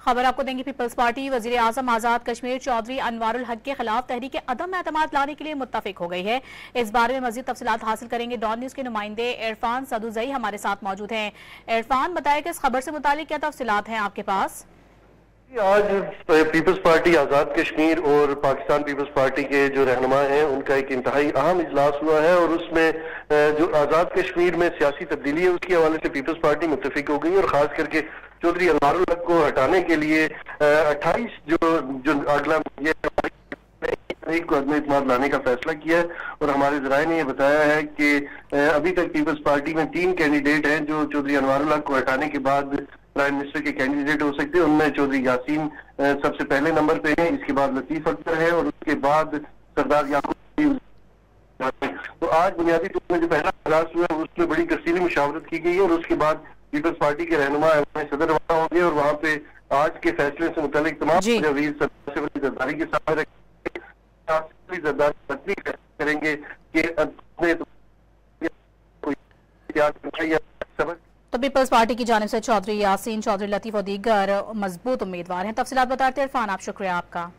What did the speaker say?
खबर आपको देंगे। पीपल्स पार्टी वजीर आजम आजाद कश्मीर चौधरी अनवारुल हक के खिलाफ तहरीक अदम एतमाद लाने के लिए मुत्तफिक हो गई है। इस बारे में मजीद तफसीलात हासिल करेंगे। डॉन न्यूज के नुमाइंदे इरफान सदुजई हमारे साथ मौजूद हैं। इरफान, बताया कि इस खबर से मुतालिक क्या तफसीलात हैं आपके पास? आज पीपल्स पार्टी आज़ाद कश्मीर और पाकिस्तान पीपल्स पार्टी के जो रहनुमा हैं उनका एक इंतहाई अहम इजलास हुआ है और उसमें जो आज़ाद कश्मीर में सियासी तब्दीली है उसके हवाले से पीपल्स पार्टी मुत्तफिक हो गई और खास करके चौधरी अनवारुल हक को हटाने के लिए 28 जो अगला एक को अदम इत्मीनान लाने का फैसला किया है। और हमारे जराये ने यह बताया है कि अभी तक पीपल्स पार्टी में 3 कैंडिडेट हैं जो चौधरी अनवारुल हक को हटाने के बाद प्राइम मिनिस्टर के कैंडिडेट हो सकते हैं। उनमें चौधरी यासीन सबसे पहले नंबर पे है, इसके बाद लतीफ अख्तर है और उसके बाद सरदार याकूब। तो आज बुनियादी तौर पर जो पहला इजलास हुआ है उसमें बड़ी तफसीली मुशावरत की गई है और उसके बाद पीपल्स पार्टी के रहनुमा सदर रवाना होंगे और वहाँ पे आज के फैसले से मुतालिक तमाम जरदारी के सामने जरदारी करेंगे कि तो पीपल्स पार्टी की जानिब से चौधरी यासीन, चौधरी लतीफ और दीगर मजबूत उम्मीदवार हैं। तफसीलात बताते इरफान, आप शुक्रिया आपका।